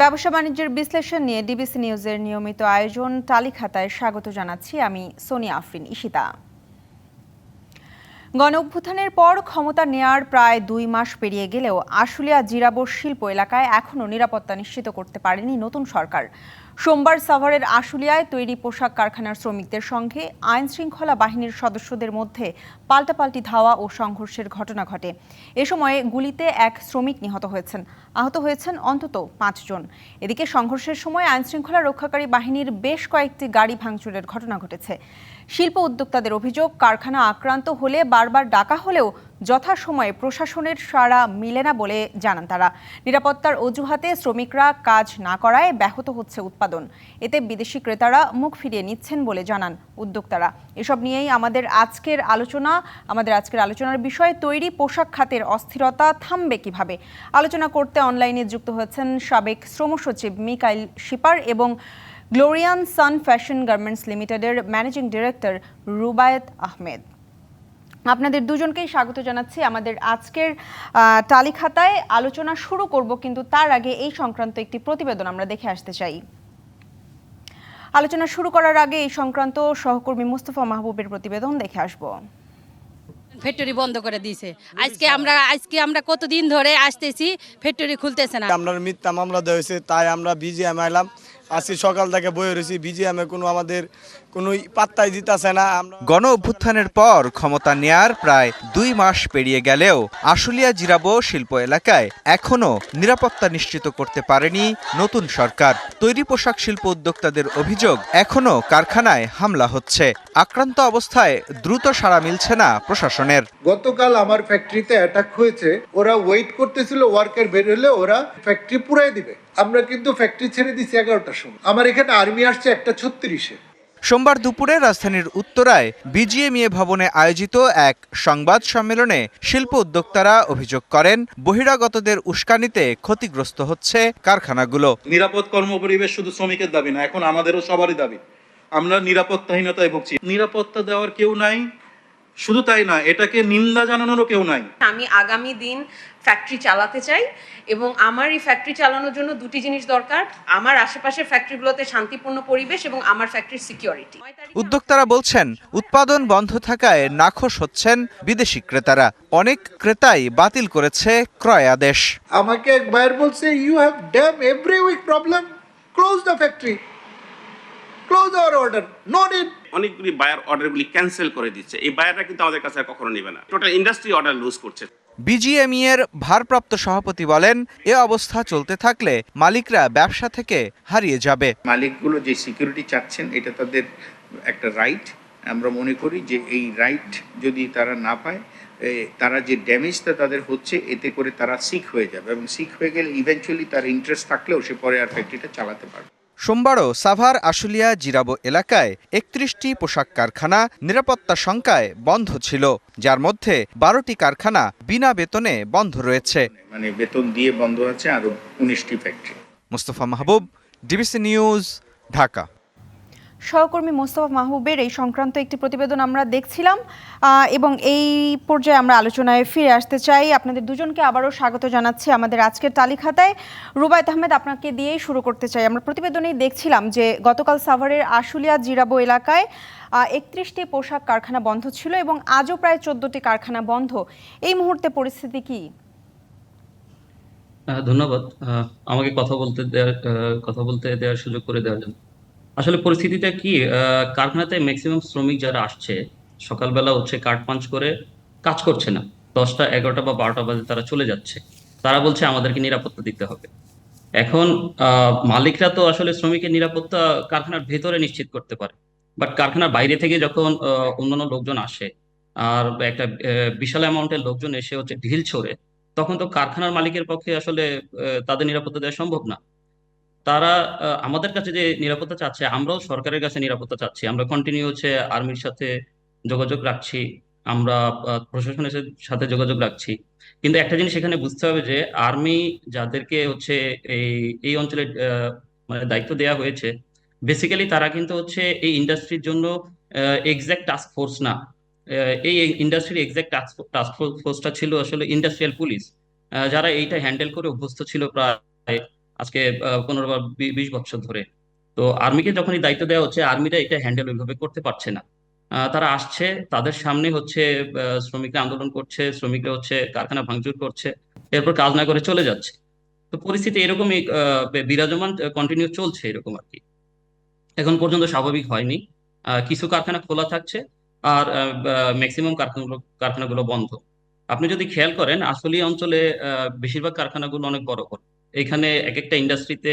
ব্যবসা বাণিজ্যের বিশ্লেষণ নিয়ে ডিবিসি নিউজের নিয়মিত আয়োজন তালিখাতায় স্বাগত জানাচ্ছি আমি সোনিয়া আফরিন ঈশিতা। গণঅভ্যুত্থানের পর ক্ষমতা নেয়ার প্রায় 2 মাস পেরিয়ে গেলেও আশুলিয়া জিরাবো শিল্প এলাকায় এখনও নিরাপত্তা নিশ্চিত করতে পারেনি নতুন সরকার। সোমবার সাভারের আশুলিয়ায় তৈরি পোশাক কারখানার শ্রমিকদের সঙ্গে আইন শৃঙ্খলা বাহিনীর সদস্যদের মধ্যে পাল্টাপাল্টি ধাওয়া ও সংঘর্ষের ঘটনা ঘটে। এ সময়ে গুলিতে এক শ্রমিক নিহত হয়েছেন, আহত হয়েছেন অন্তত 5 জন। এদিকে সংঘর্ষের সময় আইন শৃঙ্খলা রক্ষাকারী বাহিনীর বেশ কয়েকটি গাড়ি ভাঙচুরের ঘটনা ঘটেছে। শিল্প উদ্যোক্তাদের অভিযোগ, কারখানা আক্রান্ত হলে বারবার ডাকা হলেও যথাসময়ে প্রশাসনের সাড়া মিলে না বলে জানান তারা। নিরাপত্তার অজুহাতে শ্রমিকরা কাজ না করায় ব্যাহত হচ্ছে উৎপাদন। এতে বিদেশি ক্রেতারা মুখ ফিরিয়ে নিচ্ছেন বলে জানান উদ্যোক্তারা। এসব নিয়েই আমাদের আজকের আলোচনার বিষয় তৈরি পোশাক খাতের অস্থিরতা থামবে কিভাবে। আলোচনা করতে অনলাইনে যুক্ত হয়েছেন সাবেক শ্রম সচিব মিকাইল শিপার এবং গ্লোরিয়ান সান ফ্যাশন গার্মেন্টস লিমিটেডের ম্যানেজিং ডিরেক্টর রুবায়েত আহমেদ। আপনাদের দুজনকেই স্বাগত জানাচ্ছি আমাদের আজকের তালিখাতায়। আলোচনা শুরু করব, কিন্তু তার আগে এই সংক্রান্ত একটি প্রতিবেদন আমরা দেখে আসতে চাই। আলোচনা শুরু করার আগে এই সংক্রান্ত সহকর্মী মুস্তফা মাহবুবের প্রতিবেদন দেখে আসব। ফ্যাক্টরি বন্ধ করে দিয়েছে। আজকে আমরা কতদিন ধরে আসতেছি, ফ্যাক্টরি খুলতেছে না। আমরা মিথ্যা মামলা দেওয়া হয়েছে, তাই আমরা বিজিএম আইলাম। আজকে সকাল থেকে বয়ে রয়েছি, বিজিএমে আমাদের কোনো পাত্তাই দিতেছে না। গণ অভ্যুত্থানের পর ক্ষমতা নেয়ার প্রায় 2 মাস পেরিয়ে গেলেও আশুলিয়া জিরাবো শিল্প এলাকায় এখনও নিরাপত্তা নিশ্চিত করতে পারেনি নতুন সরকার। তৈরি পোশাক শিল্প উদ্যোক্তাদের অভিযোগ, এখনও কারখানায় হামলা হচ্ছে। আক্রান্ত অবস্থায় দ্রুত সাড়া মিলছে না প্রশাসনের। গতকাল আমার ফ্যাক্টরিতে অ্যাটাক হয়েছে, ওরা ওয়েট করতেছিল ওয়ার্কার বের হলে ওরা ফ্যাক্টরি পুরাই দিবে। আমরা কিন্তু ফ্যাক্টরি ছেড়ে দিছি 11টার সময়। আমার এখানে আর্মি আসছে 1:36-এ। সোমবার দুপুরে রাজধানীর উত্তরায় বিজিএমইএ ভবনে আয়োজিত এক সংবাদ সম্মেলনে শিল্প উদ্যোক্তারা অভিযোগ করেন, বহিরাগতদের উস্কানিতে ক্ষতিগ্রস্ত হচ্ছে কারখানাগুলো। নিরাপদ কর্মপরিবেশ শুধু শ্রমিকের দাবি না, এখন আমাদেরও সবারই দাবি। আমরা নিরাপত্তাহীনতায় ভুগছি, নিরাপত্তা দেওয়ার কেউ নাই। শুধু তাই না, এটাকে নিন্দা জানানোরও কেউ নাই। আমি আগামী দিন ফ্যাক্টরি চালাতে চাই এবং আমার এই ফ্যাক্টরি চালানোর জন্য দুটি জিনিস দরকার: আমার আশেপাশের ফ্যাক্টরিগুলোতে শান্তিপূর্ণ পরিবেশ এবং আমার ফ্যাক্টরির সিকিউরিটি। উদ্যোক্তারা বলছেন, উৎপাদন বন্ধ থাকায় নাখোশ হচ্ছেন বিদেশি ক্রেতারা। অনেক ক্রেতাই বাতিল করেছে ক্রয় আদেশ। আমাকে এক বায়ার বলছে, you have damn every week problem, close the factory, close our order, no need. অনেকগুলি বায়ার অর্ডারগুলি ক্যান্সেল করে দিচ্ছে। এই বায়াররা কিন্তু আমাদের কাছে কখনো নেবে না। টোটাল ইন্ডাস্ট্রি অর্ডার লুজ করছে। বিজিএমইএর ভারপ্রাপ্ত সভাপতি বলেন, এ অবস্থা চলতে থাকলে মালিকরা ব্যবসা থেকে হারিয়ে যাবে। মালিকগুলো যে সিকিউরিটি চাচ্ছেন, এটা তাদের একটা রাইট। আমরা মনে করি যে এই রাইট যদি তারা না পায়, তারা যে ড্যামেজটা তাদের হচ্ছে, এতে করে তারা সিক হয়ে যাবে এবং সিক হয়ে গেলে ইভেন্চুয়ালি তার ইন্টারেস্ট থাকলেও সে পরে আর ফ্যাক্টরিটা চালাতে পারবে। সোমবারও সাভার আশুলিয়া জিরাবো এলাকায় 31টি পোশাক কারখানা নিরাপত্তা শঙ্কায় বন্ধ ছিল, যার মধ্যে 12টি কারখানা বিনা বেতনে বন্ধ রয়েছে। মানে বেতন দিয়ে বন্ধ আছে আরো 19টি ফ্যাক্টরি। মুস্তফা মাহবুব, ডিবিসি নিউজ, ঢাকা। সহকর্মী মোস্তফা মাহবুবের এই সংক্রান্ত একটি প্রতিবেদন আমরা দেখছিলাম এবং এই পর্যায়ে আমরা আলোচনায় ফিরে আসতে চাই। আপনাদের দুজনকে আবারও স্বাগত জানাচ্ছি আমাদের আজকের তালিখাতায়। রুবায়েত আহমেদ, আপনাকে দিয়েই শুরু করতে চাই। আমরা প্রতিবেদনেই দেখছিলাম যে গতকাল সাভারের আশুলিয়া জিরাবো এলাকায় 31টি পোশাক কারখানা বন্ধ ছিল এবং আজও প্রায় 14টি কারখানা বন্ধ। এই মুহূর্তে পরিস্থিতি কি? ধন্যবাদ আমাকে কথা বলতে দেওয়ার সুযোগ করে দেওয়ার জন্য। আসলে পরিস্থিতিটা কি, কারখানাতে ম্যাক্সিমাম শ্রমিক যারা আসছে সকালবেলা হচ্ছে কাঠ পাঞ্চ করে কাজ করছে না, 10টা 11টা বা 12টা বাজে তারা চলে যাচ্ছে। তারা বলছে আমাদেরকে নিরাপত্তা দিতে হবে। এখন মালিকরা তো আসলে শ্রমিকের নিরাপত্তা কারখানার ভেতরে নিশ্চিত করতে পারে, বাট কারখানার বাইরে থেকে যখন অন্যান্য লোকজন আসে আর একটা বিশাল অ্যামাউন্টের লোকজন এসে হচ্ছে ঢিল ছোড়ে, তখন তো কারখানার মালিকের পক্ষে আসলে তাদের নিরাপত্তা দেওয়া সম্ভব না। তারা আমাদের কাছে যে নিরাপত্তা চাচ্ছে, আমরাও সরকারের কাছে নিরাপত্তা চাচ্ছি। আমরা কন্টিনিউ হচ্ছে আর্মির সাথে যোগাযোগ রাখছি, আমরা প্রশাসনের সাথে যোগাযোগ রাখছি। কিন্তু একটা জিনিস এখানে বুঝতে হবে যে আর্মি যাদেরকে হচ্ছে এই এই অঞ্চলে মানে দায়িত্ব দেওয়া হয়েছে, বেসিক্যালি তারা কিন্তু হচ্ছে এই ইন্ডাস্ট্রির জন্য এক্সাক্ট টাস্ক ফোর্স না। এই ইন্ডাস্ট্রির এক্সাক্ট টাস্ক ফোর্সটা ছিল আসলে ইন্ডাস্ট্রিয়াল পুলিশ, যারা এইটা হ্যান্ডেল করে অভ্যস্ত ছিল প্রায় আজকে 15 বা 20 বছর ধরে। তো আর্মিকে যখনই দায়িত্ব দেওয়া হচ্ছে, আর্মিরা এটা হ্যান্ডেল ওইভাবে করতে পারছে না। তারা আসছে, তাদের সামনে হচ্ছে শ্রমিকরা আন্দোলন করছে, শ্রমিকরা হচ্ছে কারখানা ভাঙচুর করছে, এরপর কাজ না করে চলে যাচ্ছে। তো পরিস্থিতি এরকমই বিরাজমান, কন্টিনিউ চলছে এরকম আর কি। এখন পর্যন্ত স্বাভাবিক হয়নি। কিছু কারখানা খোলা থাকছে, আর ম্যাক্সিমাম কারখানাগুলো বন্ধ। আপনি যদি খেয়াল করেন, আসলে অঞ্চলে বেশিরভাগ কারখানাগুলো অনেক বড় বড়। এখানে এক একটা ইন্ডাস্ট্রিতে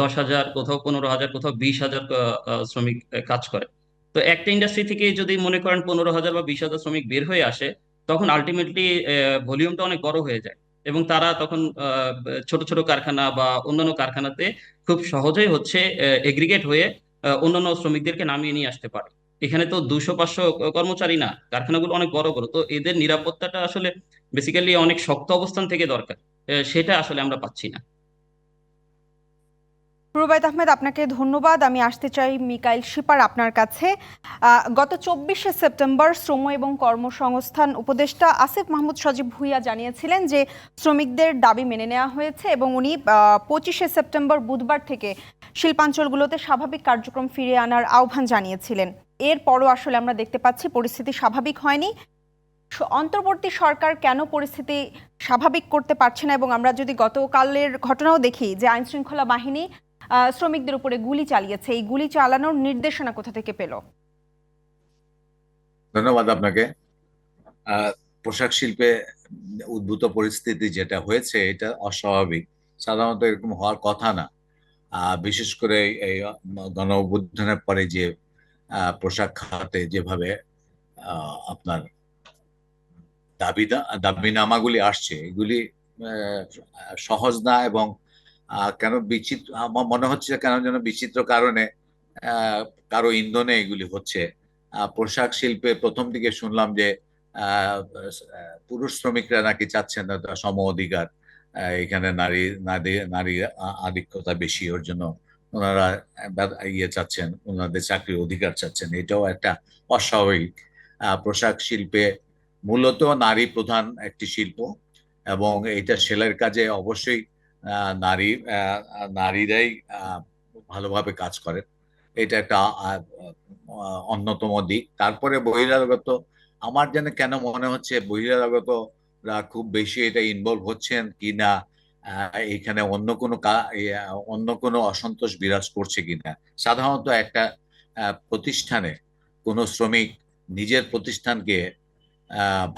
10,000, কোথাও 15,000, কোথাও 20,000 শ্রমিক কাজ করে। তো একটা ইন্ডাস্ট্রি থেকে যদি মনে করেন 15,000 বা 20,000 শ্রমিক বের হয়ে আসে, তখন আলটিমেটলি ভলিউমটা অনেক বড় হয়ে যায়, এবং তারা তখন ছোট ছোট কারখানা বা অন্যান্য কারখানাতে খুব সহজেই হচ্ছে এগ্রিগেট হয়ে অন্যান্য শ্রমিকদেরকে নামিয়ে নিয়ে আসতে পারে। এখানে তো 200-500 কর্মচারী না, কারখানাগুলো অনেক বড় বড়। তো এদের নিরাপত্তাটা আসলে বেসিক্যালি অনেক শক্ত অবস্থান থেকে দরকার, সেটা আসলে আমরা পাচ্ছি না। রুবায়েত আহমেদ, আপনাকে ধন্যবাদ। আমি আসতে চাই মিকাইল শিপার আপনার কাছে। গত 24শে সেপ্টেম্বর শ্রম এবং কর্মসংস্থান উপদেষ্টা আসিফ মাহমুদ সজীব ভুঁইয়া জানিয়েছিলেন যে শ্রমিকদের দাবি মেনে নেওয়া হয়েছে, এবং উনি 25শে সেপ্টেম্বর বুধবার থেকে শিল্পাঞ্চলগুলোতে স্বাভাবিক কার্যক্রম ফিরিয়ে আনার আহ্বান জানিয়েছিলেন। এরপরও আসলে আমরা দেখতে পাচ্ছি পরিস্থিতি স্বাভাবিক হয়নি। অন্তর্বর্তী সরকার কেন পরিস্থিতি স্বাভাবিক করতে পারছে না? এবং আমরা যদি গতকালের ঘটনাও দেখি যে আইনশৃঙ্খলা বাহিনী শ্রমিকদের উপরে গুলি চালিয়েছে, এই গুলি চালানোর নির্দেশনা কোথা থেকে পেল? ধন্যবাদ আপনাকে। পোশাক শিল্পে উদ্ভূত পরিস্থিতি যেটা হয়েছে এটা অস্বাভাবিক, সাধারণত এরকম হওয়ার কথা না। বিশেষ করে এই গণ অভ্যুত্থানের পরে যে পোশাক খাতে যেভাবে আপনার দাবিনামাগুলি আসছে, এগুলি সহজ না, এবং কেন বিচিত্র আমার মনে হচ্ছে, কেন যেন বিচিত্র কারণে কারো ইন্ধনে এগুলি হচ্ছে। পোশাক শিল্পে প্রথম দিকে শুনলাম যে পুরুষ শ্রমিকরা নাকি চাচ্ছেন না সম অধিকার, এখানে নারী আধিক্যতা বেশি, ওর জন্য ওনারা চাচ্ছেন, ওনাদের চাকরির অধিকার চাচ্ছেন। এটাও একটা অস্বাভাবিক। পোশাক শিল্পে মূলত নারী প্রধান একটি শিল্প, এবং এটা সেলাইয়ের কাজে অবশ্যই নারীরাই ভালোভাবে কাজ করেন। এটা একটা অন্যতম দিক। তারপরে বহিরাগত, আমার যেন কেন মনে হচ্ছে বহিরাগতরা খুব বেশি এটা ইনভলভ হচ্ছেন কিনা, এখানে অন্য কোনো অসন্তোষ বিরাজ করছে কিনা। সাধারণত একটা প্রতিষ্ঠানে কোনো শ্রমিক নিজের প্রতিষ্ঠানকে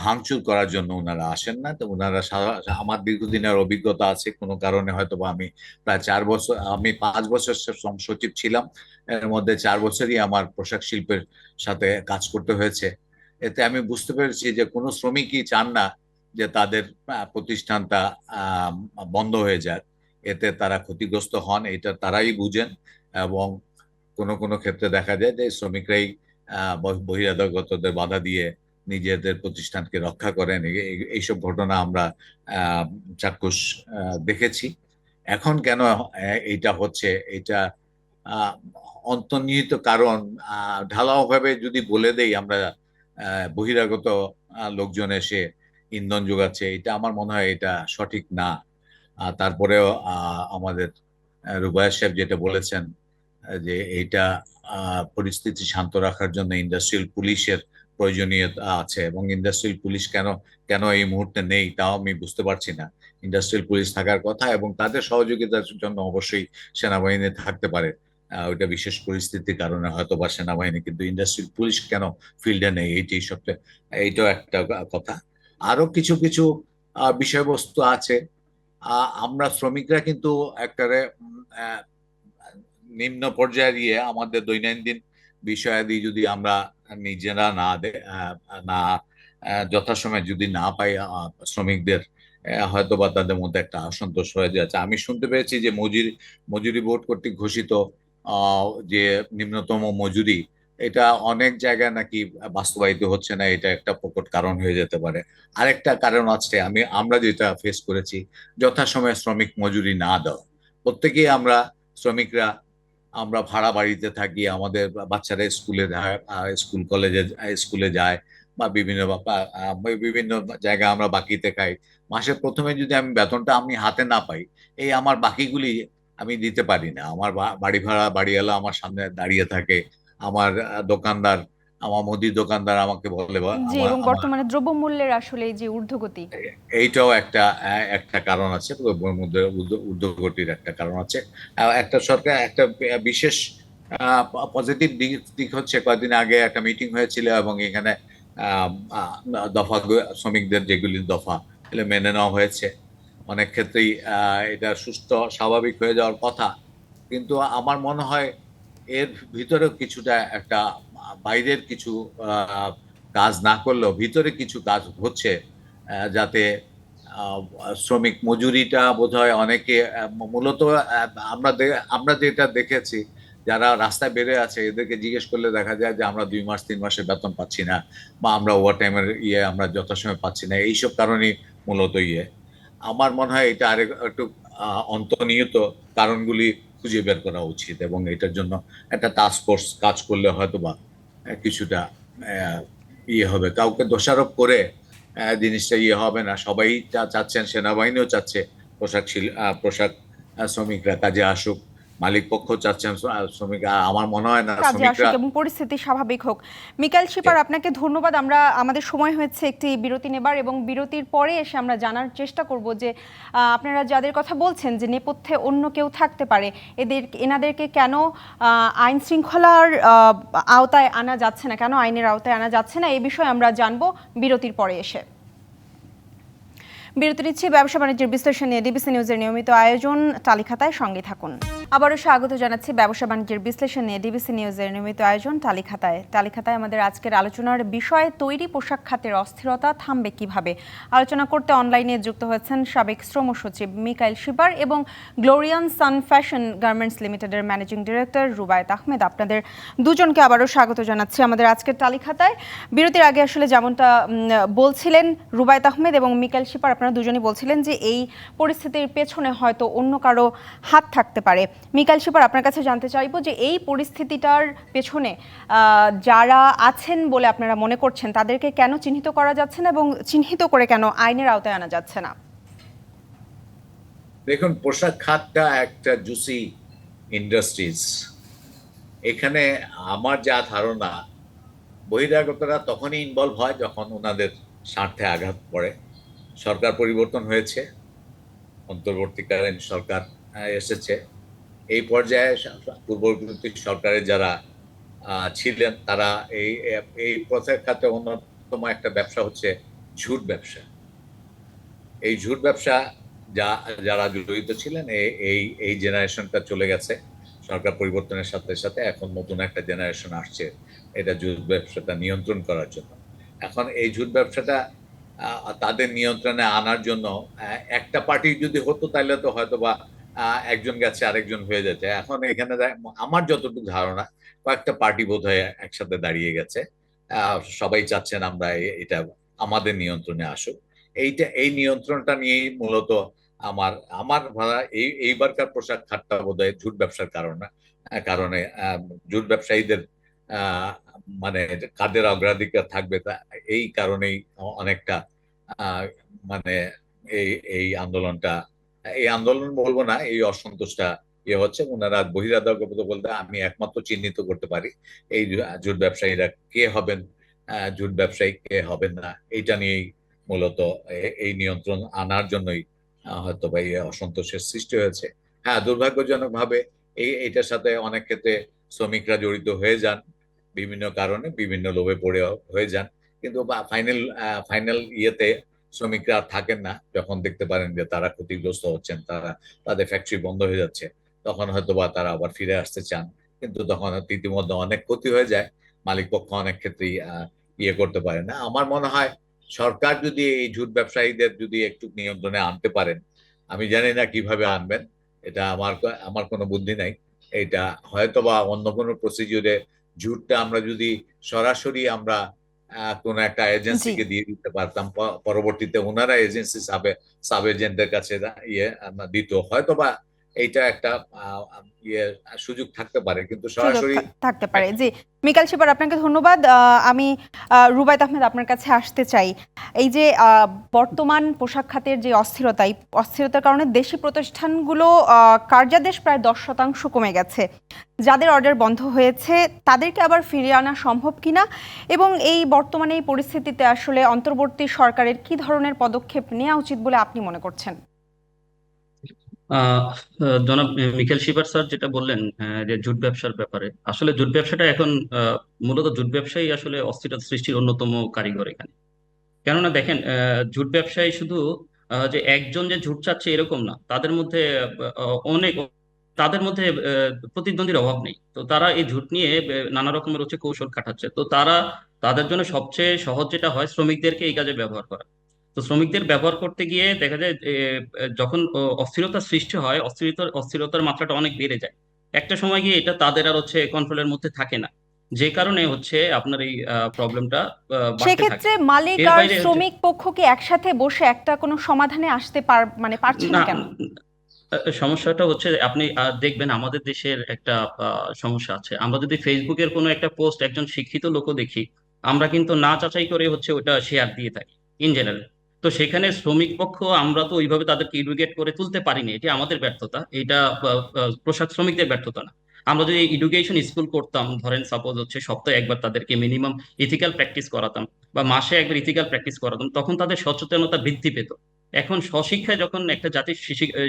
ভাঙচুর করার জন্য ওনারা আসেন না। তো ওনারা আমার দীর্ঘদিনের অভিজ্ঞতা আছে, কোনো কারণে হয়তো বা আমি প্রায় 4 বছর, আমি 5 বছর শ্রম সচিব ছিলাম, এর মধ্যে 4 বছরই আমার পোশাক শিল্পের সাথে কাজ করতে হয়েছে। এতে আমি বুঝতে পেরেছি যে কোনো শ্রমিকই চান না যে তাদের প্রতিষ্ঠানটা বন্ধ হয়ে যাক, এতে তারা ক্ষতিগ্রস্ত হন, এটা তারাই বুঝেন। এবং কোনো ক্ষেত্রে দেখা যায় যে শ্রমিকরাই বহিরাগতদের বাধা দিয়ে নিজেদের প্রতিষ্ঠানকে রক্ষা করেন। এইসব ঘটনা আমরা চাক্ষুষ দেখেছি। এখন কেন এইটা হচ্ছে, এটা অন্তর্নিহিত কারণ ঢালাওভাবে যদি বলে দেই আমরা, বহিরাগত লোকজন এসে ইন্ধন যোগাচ্ছে, এটা আমার মনে হয় এটা সঠিক না। তারপরেও আমাদের রুবায়েত সাহেব যেটা বলেছেন যে এইটা পরিস্থিতি শান্ত রাখার জন্য ইন্ডাস্ট্রিয়াল পুলিশের প্রয়োজনীয়তা আছে, এবং ইন্ডাস্ট্রিয়াল পুলিশ কেন এই মুহূর্তে নেই তাও আমি বুঝতে পারছি না। ইন্ডাস্ট্রিয়াল পুলিশ থাকার কথা, এবং তাদের সহযোগিতার জন্য অবশ্যই সেনাবাহিনী থাকতে পারে। ওইটা বিশেষ পরিস্থিতির কারণে হয়তো বা সেনাবাহিনী, কিন্তু ইন্ডাস্ট্রিয়াল পুলিশ কেন ফিল্ডে নেই, এইটাও একটা কথা। আরো কিছু কিছু বিষয়বস্তু আছে। আমরা শ্রমিকরা কিন্তু একেবারে নিম্ন পর্যায়ে গিয়ে আমাদের দৈনন্দিন বিষয়াদি যদি আমরা নিজেরা না যথাসময়ে যদি না পাই, শ্রমিকদের হয়তো বা তাদের মধ্যে একটা অসন্তোষ হয়ে যাচ্ছে। আমি শুনতে পেয়েছি যে মজুরি বোর্ড কর্তৃক ঘোষিত যে নিম্নতম মজুরি, এটা অনেক জায়গায় নাকি বাস্তবায়িত হচ্ছে না। এটা একটা প্রকট কারণ হয়ে যেতে পারে। আরেকটা কারণ আছে, আমরা যেটা ফেস করেছি, যথাসময়ে শ্রমিক মজুরি না দেওয়া। প্রত্যেকেই আমরা শ্রমিকরা আমরা ভাড়া বাড়িতে থাকি, আমাদের বাচ্চারা স্কুল কলেজে স্কুলে যায়, বা বিভিন্ন জায়গায় আমরা বাকিতে খাই। মাসের প্রথমে যদি আমি বেতনটা হাতে না পাই, এই আমার বাকিগুলি আমি দিতে পারি না। আমার বাড়ি ভাড়া বাড়িওয়ালা আমার সামনে দাঁড়িয়ে থাকে, আমার দোকানদার, আমার মুদি দোকানদার আমাকে বলে জি, এবং বর্তমানে দ্রব্যমূল্যের আসলে এই যে ঊর্ধ্বগতি, এইটাও একটা কারণ আছে, মধ্যে ঊর্ধ্বগতির একটা কারণ আছে। একটা সরকার একটা বিশেষ পজিটিভ দিক হচ্ছে, কয়েকদিন আগে একটা মিটিং হয়েছিল এবং এখানে দফা শ্রমিকদের যেগুলি দফা মেনে নেওয়া হয়েছে। অনেক ক্ষেত্রেই এটা সুস্থ স্বাভাবিক হয়ে যাওয়ার কথা, কিন্তু আমার মনে হয় এর ভিতরেও কিছুটা একটা বাইরের কিছু কাজ না করলেও ভিতরে কিছু কাজ হচ্ছে, যাতে শ্রমিক মজুরিটা বোধহয় অনেকে মূলত আমরা যেটা দেখেছি, যারা রাস্তায় বেড়ে আছে এদেরকে জিজ্ঞেস করলে দেখা যায় যে আমরা 2 মাস 3 মাসের বেতন পাচ্ছি না, বা আমরা ওভার টাইমের আমরা যথাসময়ে পাচ্ছি না, এইসব কারণেই মূলত আমার মনে হয় এটা আরেক একটু অন্তর্নিহিত কারণগুলি খুঁজে বের করা উচিত, এবং এটার জন্য একটা টাস্ক ফোর্স কাজ করলে হয়তো বা কিছুটা হবে। কাউকে দোষারোপ করে জিনিসটা হবে না। সবাই চাচ্ছেন, সেনাবাহিনীও চাচ্ছে পোশাক শ্রমিকরা কাজে আসুক, মালিক পক্ষ চাচ্ছেন শ্রমিক। আমার মনে হয় না কাজে আসুক এবং পরিস্থিতি স্বাভাবিক হোক। মিকাইল শিপার, আপনাকে ধন্যবাদ। আমাদের সময় হয়েছে একটি বিরতি নেবার, এবং বিরতির পরে এসে আমরা জানার চেষ্টা করব যে আপনারা যাদের কথা বলছেন যে নেপথ্যে অন্য কেউ থাকতে পারে, এনাদেরকে কেন আইন শৃঙ্খলার আওতায় আনা যাচ্ছে না, কেন আইনের আওতায় আনা যাচ্ছে না, এই বিষয়ে আমরা জানবো বিরতির পরে এসে। বিরতি নিচ্ছি। ব্যবসা বাণিজ্যের বিশ্লেষণ নিয়ে ডিবিসি নিউজের নিয়মিত আয়োজন তালিখাতায় সঙ্গে থাকুন। আবারও স্বাগত জানাচ্ছি ব্যবসা বাণিজ্যের বিশ্লেষণ নিয়ে ডিবিসি নিউজের নিয়মিত আয়োজন তালিখাতায় আমাদের আজকের আলোচনার বিষয় তৈরি পোশাক খাতের অস্থিরতা থামবে কিভাবে। আলোচনা করতে অনলাইনে যুক্ত হয়েছেন সাবেক শ্রম সচিব মিকাইল শিপার এবং গ্লোরিয়ান সান ফ্যাশন গার্মেন্টস লিমিটেডের ম্যানেজিং ডিরেক্টর রুবায়েত আহমেদ। আপনাদের দুজনকে আবারও স্বাগত জানাচ্ছি আমাদের আজকের তালিখাতায়। বিরতির আগে আসলে যেমনটা বলছিলেন রুবায়েত আহমেদ এবং মিকাইল শিপার, আপনারা দুজনই বলছিলেন যে এই পরিস্থিতির পেছনে হয়তো অন্য কারো হাত থাকতে পারে। মিকাইল শিপার, আপনার কাছে জানতে চাইবো যে এই পরিস্থিতিটার পেছনে যারা আছেন বলে আপনারা মনে করছেন তাদেরকে কেন চিহ্নিত করা যাচ্ছে না, এবং চিহ্নিত করে কেন আইনের আওতায় আনা যাচ্ছে না? দেখুন, পোশাক খাতটা একটা জুসি ইন্ডাস্ট্রিজ। এখানে আমার যা ধারণা, বহিরাগতরা তখনই ইনভলভ হয় যখন ওনাদের স্বার্থে আঘাত পড়ে। সরকার পরিবর্তন হয়েছে, অন্তর্বর্তীকালীন সরকার এসেছে। এই পর্যায়ে পূর্ববর্তী সরকারের যারা ছিলেন তারা এই পোশাক খাতে অন্যতম একটা ব্যবসা হচ্ছে ঝুট ব্যবসা। এই ঝুট ব্যবসা যারা জড়িত ছিলেন, এই জেনারেশনটা চলে গেছে সরকার পরিবর্তনের সাথে সাথে। এখন নতুন একটা জেনারেশন আসছে এটা ঝুট ব্যবসাটা নিয়ন্ত্রণ করার জন্য। এখন এই ঝুট ব্যবসাটা তাদের নিয়ন্ত্রণে আনার জন্য একটা পার্টি যদি হতো তাহলে তো হয়তো বা একজন গেছে আরেকজন হয়ে যাচ্ছে। এখন এখানে আমার যতটুকু ধারণা কয়েকটা পার্টি বোধহয় একসাথে দাঁড়িয়ে গেছে। সবাই চাচ্ছেন আমরা এটা আমাদের নিয়ন্ত্রণে আসুক। এই নিয়ন্ত্রণটা নিয়েই মূলত আমার ভাড়া এইবারকার পোশাক খাতটা বোধহয় ঝুট ব্যবসার কারণে ঝুট ব্যবসায়ীদের মানে কাদের অগ্রাধিকার থাকবে তা এই কারণেই অনেকটা মানে এই আন্দোলন বলবো না, এই অসন্তোষটা হচ্ছে। ওনারা বহিরাগত বলতে আমি একমাত্র চিহ্নিত করতে পারি এই ঝুট ব্যবসায়ীরা কে হবেন, ঝুট ব্যবসায়ী কে হবেন না, এইটা নিয়েই মূলত এই নিয়ন্ত্রণ আনার জন্যই হয়তো বা এই অসন্তোষের সৃষ্টি হয়েছে। হ্যাঁ, দুর্ভাগ্যজনক ভাবে এইটার সাথে অনেক ক্ষেত্রে শ্রমিকরা জড়িত হয়ে যান, বিভিন্ন কারণে বিভিন্ন লোভে পড়ে হয়ে যান, কিন্তু ফাইনাল ইয়েতে শ্রমিকরা থাকেন না। যখন দেখতে পারেন যে তারা ক্ষতিগ্রস্ত হচ্ছেন, তাদের ফ্যাক্টরি বন্ধ হয়ে যাচ্ছে, তখন হয়তো বা তারা আবার ফিরে আসতে চান, কিন্তু তখন ইতিমধ্যে অনেক ক্ষতি হয়ে যায়। মালিক পক্ষ অনেক ক্ষেত্রেই করতে পারে না। আমার মনে হয় সরকার যদি এই ঝুট ব্যবসায়ীদের যদি একটু নিয়ন্ত্রণে আনতে পারেন, আমি জানি না কিভাবে আনবেন, এটা আমার কোনো বুদ্ধি নাই। এটা হয়তো বা অন্য কোনো প্রসিডিউরে ঝুটটা আমরা যদি সরাসরি আমরা কোন একটা এজেন্সিকে দিয়ে দিতে পারতাম, পরবর্তীতে ওনারা এজেন্সি সাব এজেন্টদের কাছে দিত, হয়তো বা এইটা একটা সুযোগ থাকতে পারে, কিন্তু সুযোগ সরাসরি থাকতে পারে। জি, মিকাল শিপার আপনাকে ধন্যবাদ। আমি রুবায়েত আহমেদ আপনার কাছে আসতে চাই। এই যে বর্তমান পোশাক খাতের যে অস্থিরতা, এই অস্থিরতার কারণে দেশি প্রতিষ্ঠানগুলো কার্যাদেশ প্রায় 10% কমে গেছে। যাদের অর্ডার বন্ধ হয়েছে তাদেরকে আবার ফিরিয়ে আনা সম্ভব কিনা, এবং এই বর্তমানে এই পরিস্থিতিতে আসলে অন্তর্বর্তী সরকারের কি ধরনের পদক্ষেপ নেওয়া উচিত বলে আপনি মনে করছেন? আহ, জনাব মিকেল শিপার স্যার যেটা বললেন, যে জুট ব্যবসার ব্যাপারে, আসলে জুট ব্যবসাটা এখন মূলত জুট ব্যবসায়ী আসলে অস্থিরতা সৃষ্টির অন্যতম কারিগর এখানে। কেননা দেখেন, জুট ব্যবসায়ী শুধু যে একজন যে জুট চাচ্ছে এরকম না, তাদের মধ্যে অনেক, তাদের মধ্যে প্রতিদ্বন্দ্বীর অভাব নেই। তো তারা এই জুট নিয়ে নানা রকমের হচ্ছে কৌশল খাটাচ্ছে। তো তারা, তাদের জন্য সবচেয়ে সহজ যেটা হয় শ্রমিকদেরকে এই কাজে ব্যবহার করা। তো শ্রমিকদের ব্যবহার করতে গিয়ে দেখা যায় যে যখন অস্থিরতার সৃষ্টি হয়, অস্থিরতার মাত্রাটা অনেক বেড়ে যায়। একটা সময় গিয়ে এটা তাদের আর হচ্ছে কন্ট্রোলের মধ্যে থাকে না, যে কারণে হচ্ছে আপনার এই প্রবলেমটা বাড়তে থাকে। সেক্ষেত্রে মালিক এর আর বাইরে হচ্ছে শ্রমিক পক্ষ কি একসাথে বসে একটা কোনো সমাধানে আসতে পারছে না না, কেন? সমস্যাটা হচ্ছে আপনি দেখবেন আমাদের দেশের একটা সমস্যা আছে। আমরা যদি ফেসবুকের কোনো একটা পোস্ট একজন শিক্ষিত লোকও দেখি, আমরা কিন্তু না যাচাই করে হচ্ছে ওটা শেয়ার দিয়ে থাকি ইন জেনারেল। তো সেখানে শ্রমিক পক্ষ, আমরা তো ওইভাবে তাদেরকে এডুকেট করে তুলতে পারিনি, এটি আমাদের ব্যর্থতা, এটা পোশাক শ্রমিকদের ব্যর্থতা না। আমরা যদি এডুকেশন স্কুল করতাম, ধরেন সাপোজ হচ্ছে সপ্তাহে একবার তাদেরকে মিনিমাম ইথিক্যাল প্র্যাকটিস করাতাম, বা মাসে একবার ইথিক্যাল প্র্যাকটিস করাতাম, তখন তাদের সচেতনতা বৃদ্ধি পেত। এখন স্বশিক্ষায় যখন একটা জাতি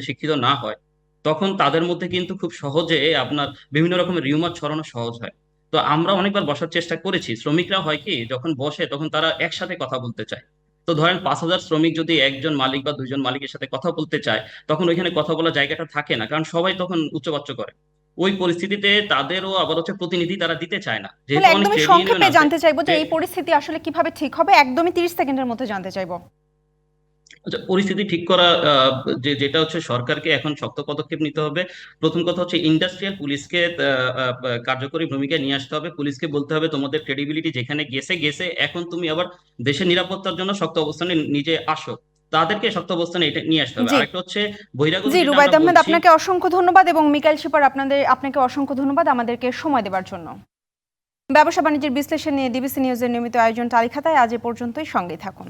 শিক্ষিত না হয়, তখন তাদের মধ্যে কিন্তু খুব সহজে আপনার বিভিন্ন রকমের রিউমার ছড়ানো সহজ হয়। তো আমরা অনেকবার বসার চেষ্টা করেছি, শ্রমিকরা হয় কি যখন বসে তখন তারা একসাথে কথা বলতে চায়। তো ধরেন 5,000 শ্রমিক যদি একজন মালিক বা দুইজন মালিকের সাথে কথা বলতে চায়, তখন ওইখানে কথা বলার জায়গাটা থাকে না, কারণ সবাই তখন উচ্চবাচ্য করে। ওই পরিস্থিতিতে তাদেরও আবার হচ্ছে প্রতিনিধি তারা দিতে চায় না, তাহলে যেহেতু অনেক একদমই ট্রেড ইউনিয়ন সংক্ষেপে আছে। জানতে চাইবো যে যে এই পরিস্থিতি আসলে কিভাবে ঠিক হবে, একদমই 30 সেকেন্ডের মধ্যে জানতে চাইবো। আচ্ছা, পরিস্থিতি ঠিক করা, যেটা হচ্ছে সরকারকে এখন শক্ত পদক্ষেপ নিতে হবে। প্রথম কথা হচ্ছে ইন্ডাস্ট্রিয়াল পুলিশকে কার্যকরী ভূমিকায় নিয়ে আসতে হবে। পুলিশকে বলতে হবে তোমাদের ক্রেডিবিলিটি যেখানে গেছে গেছে, এখন তুমি আবার দেশের নিরাপত্তার জন্য শক্ত অবস্থানে নিজে আসো। তাদেরকে শক্ত অবস্থানে এটা নিয়ে আসতে হবে। জি, আরেকটা হচ্ছে বহিরাগত জি, যেটা রুবায়েত আমরা আহমেদ বলছি। আপনাকে অসংখ্য ধন্যবাদ, এবং মিকাইল শিপার আপনাকে অসংখ্য ধন্যবাদ আমাদেরকে সময় দেওয়ার জন্য। ব্যবসা বাণিজ্যের বিশ্লেষণ নিয়ে ডিবিসি নিউজের নিয়মিত আয়োজন তালিকাতায় আজ এ পর্যন্তই, সঙ্গেই থাকুন।